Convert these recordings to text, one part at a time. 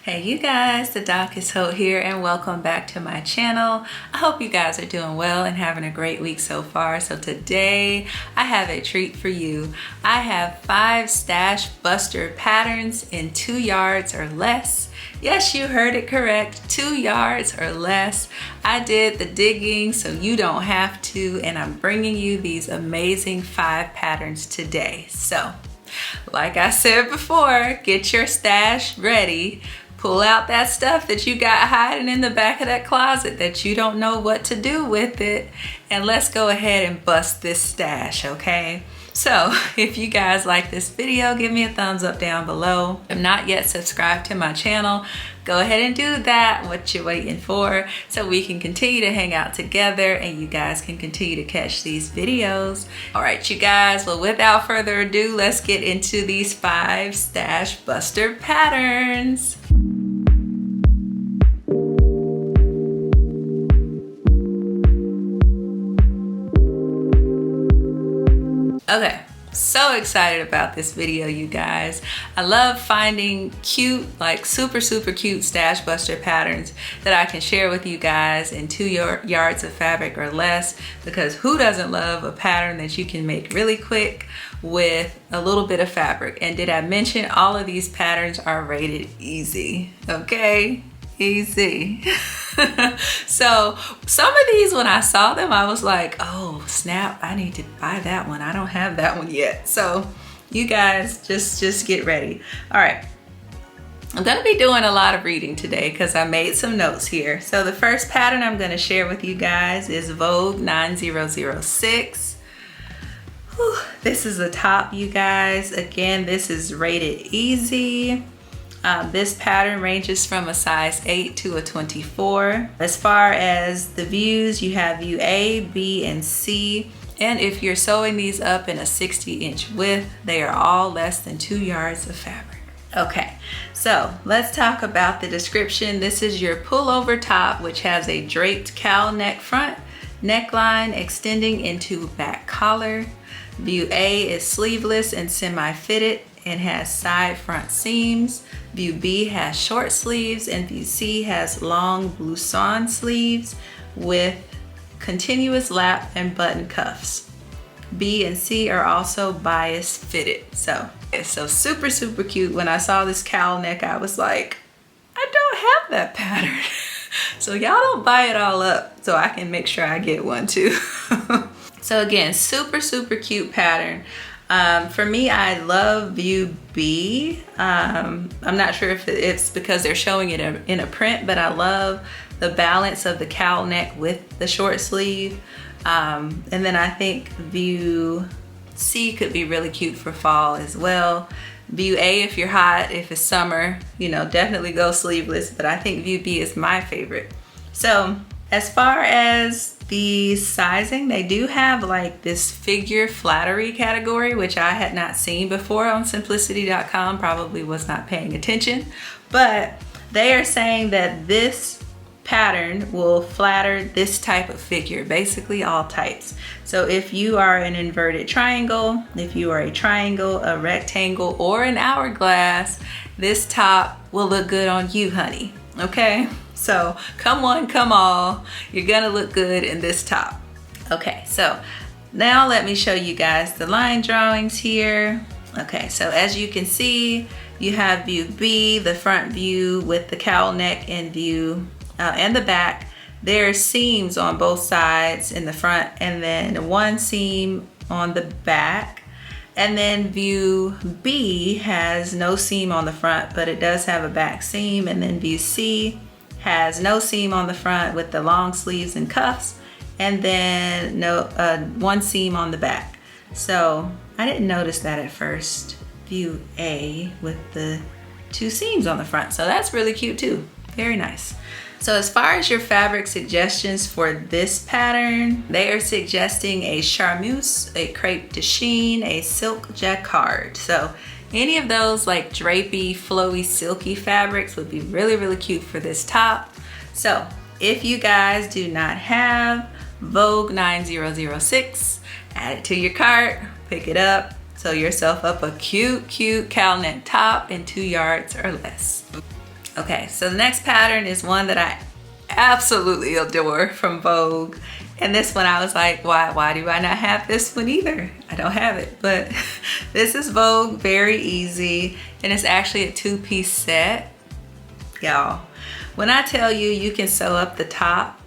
Hey you guys, the Doc is Ho here and welcome back to my channel. I hope you guys are doing well and having a great week so far. So today I have a treat for you. I have 5 stash buster patterns in 2 yards or less. Yes, you heard it correct, 2 yards or less. I did the digging so you don't have to, and I'm bringing you these amazing 5 patterns today. So like I said before, get your stash ready. Pull out that stuff that you got hiding in the back of that closet that you don't know what to do with it. And let's go ahead and bust this stash, okay? So if you guys like this video, give me a thumbs up down below. If not yet subscribed to my channel, go ahead and do that. What you waiting for? So we can continue to hang out together and you guys can continue to catch these videos. All right, you guys, well, without further ado, let's get into these 5 stash buster patterns. Okay, so excited about this video, you guys. I love finding cute, like super cute stash buster patterns that I can share with you guys in 2 yards of fabric or less, because who doesn't love a pattern that you can make really quick with a little bit of fabric? And did I mention all of these patterns are rated easy, okay? Easy. So some of these, when I saw them, I was like, oh snap, I need to buy that one. I don't have that one yet. So you guys just get ready. All right, I'm gonna be doing a lot of reading today because I made some notes here. So the first pattern I'm gonna share with you guys is Vogue 9006. Whew, this is a top, you guys. Again, this is rated easy. This pattern ranges from a size 8 to a 24. As far as the views, you have view A, B, and C. And if you're sewing these up in a 60-inch width, they are all less than 2 yards of fabric. Okay, so let's talk about the description. This is your pullover top, which has a draped cowl neck front, neckline extending into back collar. View A is sleeveless and semi-fitted and has side front seams. View B has short sleeves, and view C has long blouson sleeves with continuous lap and button cuffs. B and C are also bias fitted. So super cute. When I saw this cowl neck, I was like, I don't have that pattern. So y'all don't buy it all up so I can make sure I get one too. So again, super cute pattern. For me, I love view B. I'm not sure if it's because they're showing it in a print, but I love the balance of the cowl neck with the short sleeve. And then I think view C could be really cute for fall as well. View A, if you're hot, if it's summer, you know, definitely go sleeveless, but I think view B is my favorite. So as far as the sizing, they do have like this figure flattery category, which I had not seen before on simplicity.com, probably was not paying attention, but they are saying that this pattern will flatter this type of figure, basically all types. So if you are an inverted triangle, if you are a triangle, a rectangle, or an hourglass, this top will look good on you, honey, okay? So come one, come all, you're gonna look good in this top. Okay, so now let me show you guys the line drawings here. Okay, so as you can see, you have view B, the front view with the cowl neck and view and the back. There are seams on both sides in the front and then one seam on the back. And then view B has no seam on the front, but it does have a back seam. And then view C has no seam on the front with the long sleeves and cuffs, and then one seam on the back. So I didn't notice that at first. View A with the 2 seams on the front. So that's really cute too. Very nice. So as far as your fabric suggestions for this pattern, they are suggesting a charmeuse, a crepe de chine, a silk jacquard. So any of those like drapey, flowy, silky fabrics would be really cute for this top. So if you guys do not have Vogue 9006, add it to your cart, pick it up, sew yourself up a cute cowl neck top in 2 yards or less. Okay, so the next pattern is one that I absolutely adore from Vogue. And this one I was like, why do I not have this one either? I don't have it, but this is Vogue, very easy. And it's actually a 2-piece set. Y'all, when I tell you you can sew up the top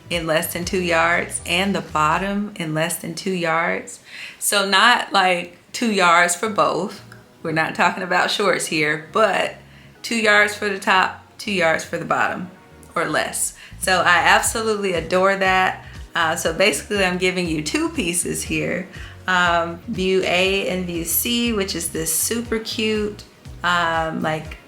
in less than 2 yards and the bottom in less than 2 yards. So not like 2 yards for both. We're not talking about shorts here, but 2 yards for the top, 2 yards for the bottom or less. So I absolutely adore that. So basically I'm giving you 2 pieces here. View A and view C, which is this super cute, like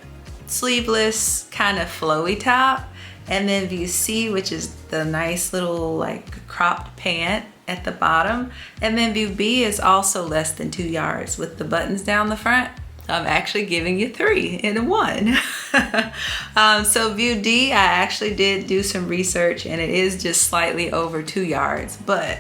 sleeveless kind of flowy top. And then view C, which is the nice little like cropped pant at the bottom. And then view B is also less than 2 yards with the buttons down the front. I'm actually giving you 3 in 1. So view D, I actually did do some research and it is just slightly over 2 yards, but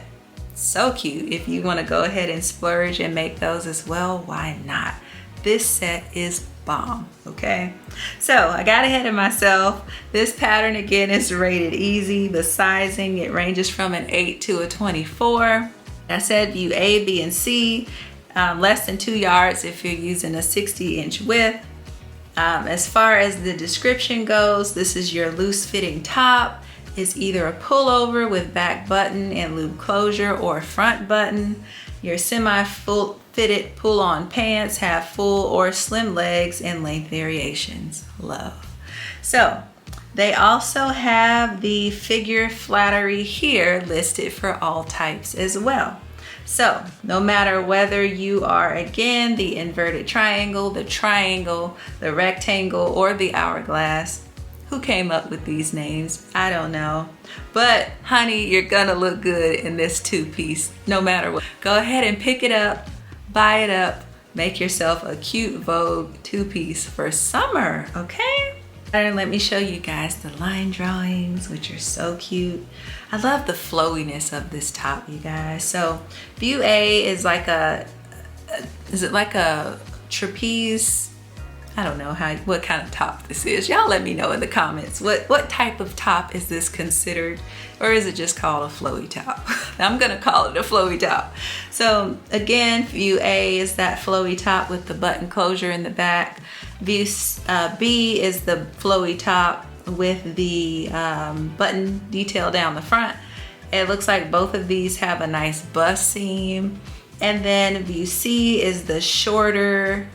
so cute. If you want to go ahead and splurge and make those as well, why not? This set is bomb, okay? So I got ahead of myself. This pattern again is rated easy. The sizing, it ranges from an 8 to a 24. I said view A, B, and C. Less than 2 yards if you're using a 60-inch width. As far as the description goes, this is your loose fitting top. It's either a pullover with back button and loop closure or a front button. Your semi-full fitted pull-on pants have full or slim legs and length variations. Love. So they also have the figure flattery here listed for all types as well. So no matter whether you are, again, the inverted triangle, the rectangle, or the hourglass, who came up with these names? I don't know. But honey, you're gonna look good in this 2-piece no matter what. Go ahead and pick it up, buy it up, make yourself a cute Vogue 2-piece for summer, okay? And let me show you guys the line drawings, which are so cute. I love the flowiness of this top, you guys. So view A is like is it like a trapeze? I don't know what kind of top this is. Y'all let me know in the comments. What type of top is this considered? Or is it just called a flowy top? I'm gonna call it a flowy top. So again, view A is that flowy top with the button closure in the back. View B is the flowy top with the button detail down the front. It looks like both of these have a nice bust seam. And then view C is the shorter,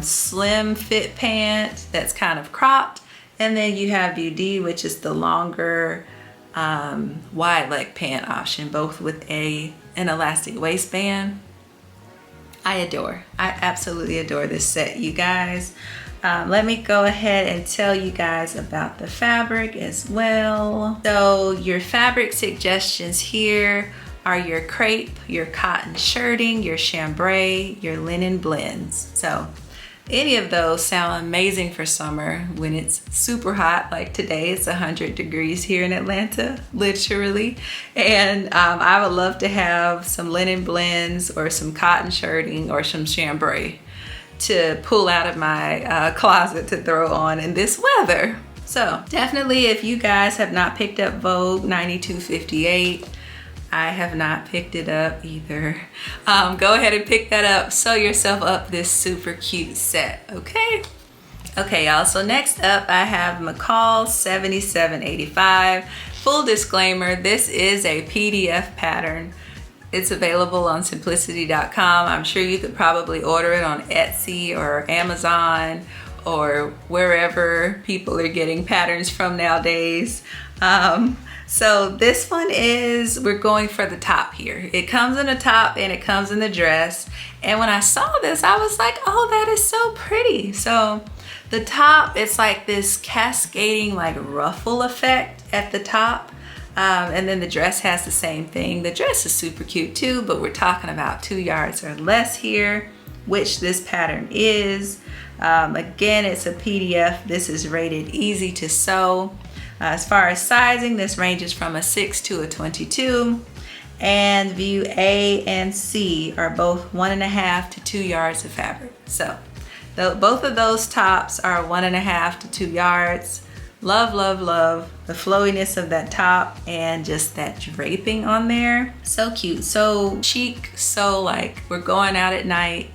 slim fit pant that's kind of cropped. And then you have view D, which is the longer, wide leg pant option, both with an elastic waistband. I absolutely adore this set, you guys. Let me go ahead and tell you guys about the fabric as well. So your fabric suggestions here are your crepe, your cotton shirting, your chambray, your linen blends. So any of those sound amazing for summer when it's super hot, like today. It's 100 degrees here in Atlanta, literally. And I would love to have some linen blends or some cotton shirting or some chambray to pull out of my closet to throw on in this weather. So definitely, if you guys have not picked up Vogue 9258, I have not picked it up either. Go ahead and pick that up. Sew yourself up this super cute set, okay? Okay, y'all, so next up I have McCall 7785. Full disclaimer, this is a PDF pattern. It's available on simplicity.com. I'm sure you could probably order it on Etsy or Amazon or wherever people are getting patterns from nowadays. So this one is, we're going for the top here. It comes in a top and it comes in the dress. And when I saw this, I was like, oh, that is so pretty. So the top, it's like this cascading like ruffle effect at the top. And then the dress has the same thing. The dress is super cute too, but we're talking about 2 yards or less here, which this pattern is. Again, it's a PDF. This is rated easy to sew. As far as sizing, this ranges from a 6 to a 22. And view A and C are both 1.5 to 2 yards of fabric. So Both of those tops are 1.5 to 2 yards. Love, love, love the flowiness of that top and just that draping on there. So cute, so chic, so like we're going out at night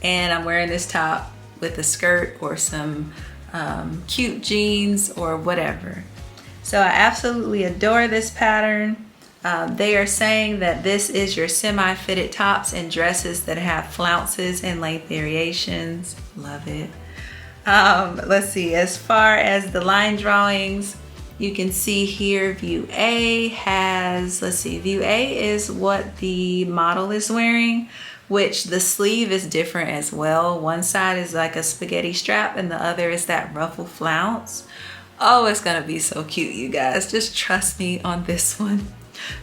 and I'm wearing this top with a skirt or some cute jeans or whatever. So I absolutely adore this pattern. They are saying that this is your semi-fitted tops and dresses that have flounces and length variations. Love it. Let's see, as far as the line drawings, you can see here view A has, let's see, view A is what the model is wearing, which the sleeve is different as well. One side is like a spaghetti strap and the other is that ruffle flounce. Oh, it's gonna be so cute, you guys. Just trust me on this one.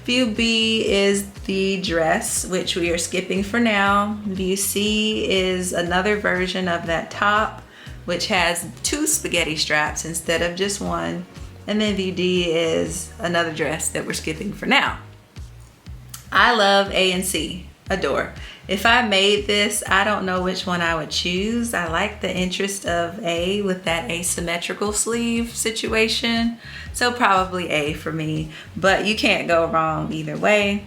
View B is the dress, which we are skipping for now. View C is another version of that top, which has 2 spaghetti straps instead of just one. And then view D is another dress that we're skipping for now. I love A and C, adore. If I made this, I don't know which one I would choose. I like the interest of A with that asymmetrical sleeve situation. So probably A for me, but you can't go wrong either way.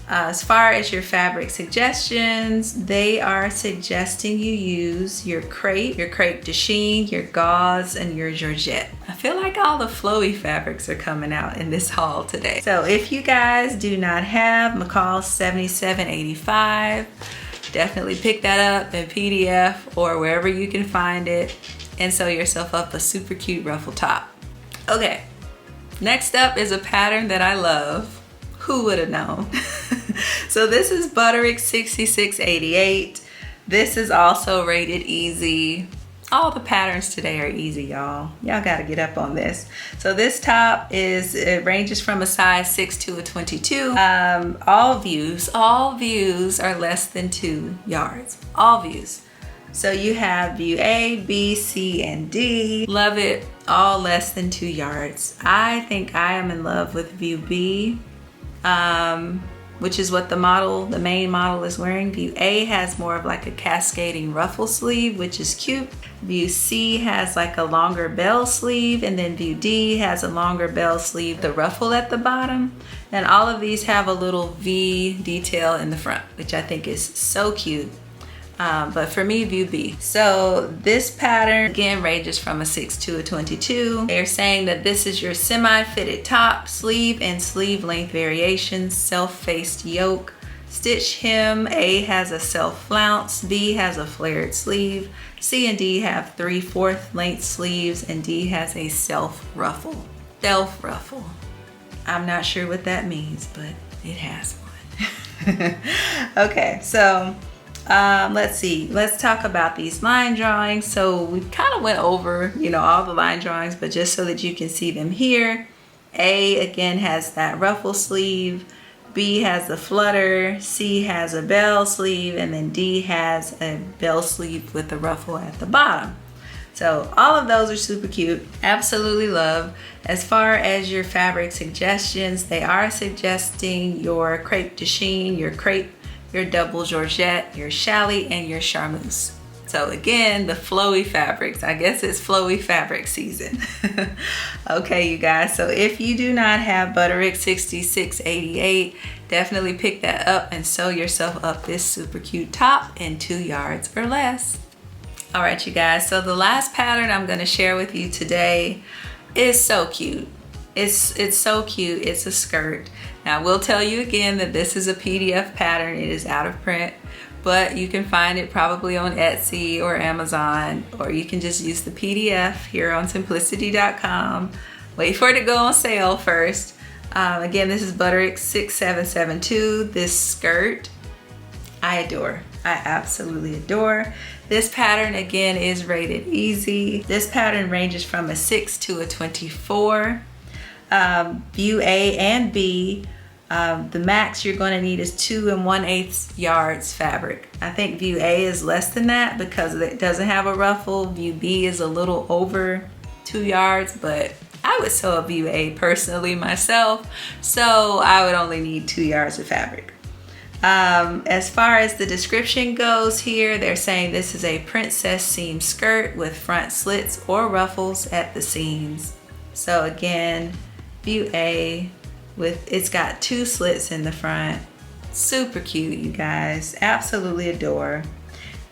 As far as your fabric suggestions, they are suggesting you use your crepe de chine, your gauze, and your georgette. I feel like all the flowy fabrics are coming out in this haul today. So if you guys do not have McCall 7785, definitely pick that up in PDF or wherever you can find it and sew yourself up a super cute ruffle top. Okay, next up is a pattern that I love. Who would have known? So this is Butterick 6688. This is also rated easy. All the patterns today are easy, y'all. Y'all gotta get up on this. So this top it ranges from a size 6 to a 22. All views are less than 2 yards. All views. So you have view A, B, C, and D. Love it. All less than 2 yards. I think I am in love with view B. Which is what the main model is wearing. View A has more of like a cascading ruffle sleeve, which is cute. View C has like a longer bell sleeve, and then view D has a longer bell sleeve, the ruffle at the bottom. And all of these have a little V detail in the front, which I think is so cute. But for me, view B. So this pattern again ranges from a 6 to a 22. They're saying that this is your semi-fitted top, sleeve and sleeve length variations, self-faced yoke, stitch hem. A has a self flounce, B has a flared sleeve, C and D have 3/4 length sleeves, and D has a self ruffle. Self ruffle. I'm not sure what that means, but it has one. Okay, so let's see, let's talk about these line drawings. So we kind of went over, all the line drawings, but just so that you can see them here. A again has that ruffle sleeve, B has the flutter, C has a bell sleeve, and then D has a bell sleeve with the ruffle at the bottom. So all of those are super cute. Absolutely love. As far as your fabric suggestions, they are suggesting your crepe de chine, your double georgette, your challis, and your charmeuse. So again, the flowy fabrics. I guess it's flowy fabric season. Okay, you guys. So if you do not have Butterick 6688, definitely pick that up and sew yourself up this super cute top in 2 yards or less. All right, you guys. So the last pattern I'm going to share with you today is so cute. It's so cute. It's a skirt. Now, I will tell you again that this is a PDF pattern. It is out of print, but you can find it probably on Etsy or Amazon, or you can just use the PDF here on simplicity.com. Wait for it to go on sale first. Again, this is Butterick 6772. This skirt, I adore. I absolutely adore. This pattern again is rated easy. This pattern ranges from a 6 to a 24. View A and B, the max you're going to need is 2 1/8 yards fabric. I think view A is less than that because it doesn't have a ruffle. View B is a little over 2 yards, but I would sew a view A personally myself, so I would only need 2 yards of fabric. As far as the description goes here, they're saying this is a princess seam skirt with front slits or ruffles at the seams. So again, view A, it's got 2 slits in the front. Super cute, you guys. Absolutely adore.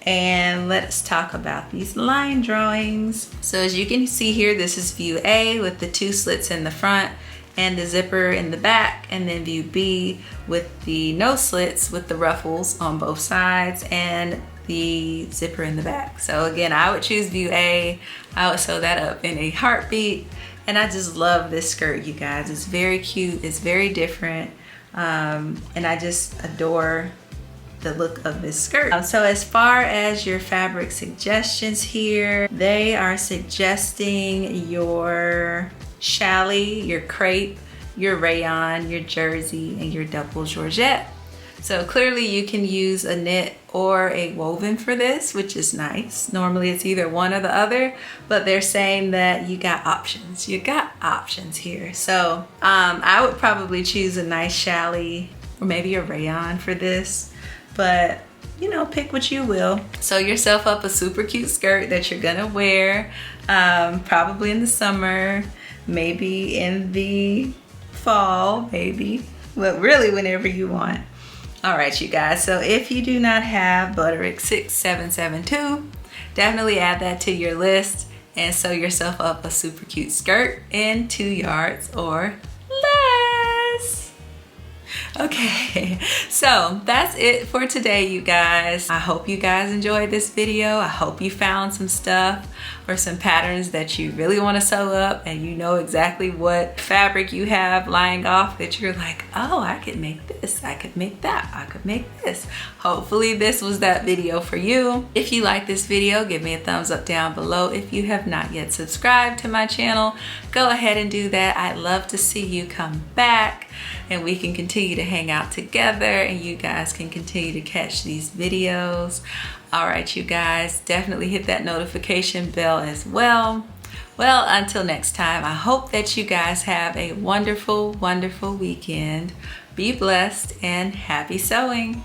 And let's talk about these line drawings. So as you can see here, this is view A with the 2 slits in the front and the zipper in the back, and then view B with the no slits with the ruffles on both sides and the zipper in the back. So again, I would choose view A. I would sew that up in a heartbeat. And I just love this skirt, you guys. It's very cute, it's very different. And I just adore the look of this skirt. So as far as your fabric suggestions here, they are suggesting your challis, your crepe, your rayon, your jersey, and your double georgette. So clearly you can use a knit or a woven for this, which is nice. Normally it's either one or the other, but they're saying that you got options. You got options here. So I would probably choose a nice challis or maybe a rayon for this, but you know, pick what you will. Sew yourself up a super cute skirt that you're gonna wear probably in the summer, maybe in the fall, maybe, but really whenever you want. All right, you guys, so if you do not have Butterick 6772, definitely add that to your list and sew yourself up a super cute skirt in 2 yards or less. Okay, so that's it for today, you guys. I hope you guys enjoyed this video. I hope you found some stuff or some patterns that you really want to sew up, and you know exactly what fabric you have lying off that you're like, oh, I could make this, I could make that, I could make this. Hopefully this was that video for you. If you like this video, give me a thumbs up down below. If you have not yet subscribed to my channel, go ahead and do that. I'd love to see you come back and we can continue to hang out together and you guys can continue to catch these videos. All right, you guys, definitely hit that notification bell as well. Well, until next time, I hope that you guys have a wonderful, wonderful weekend. Be blessed and happy sewing.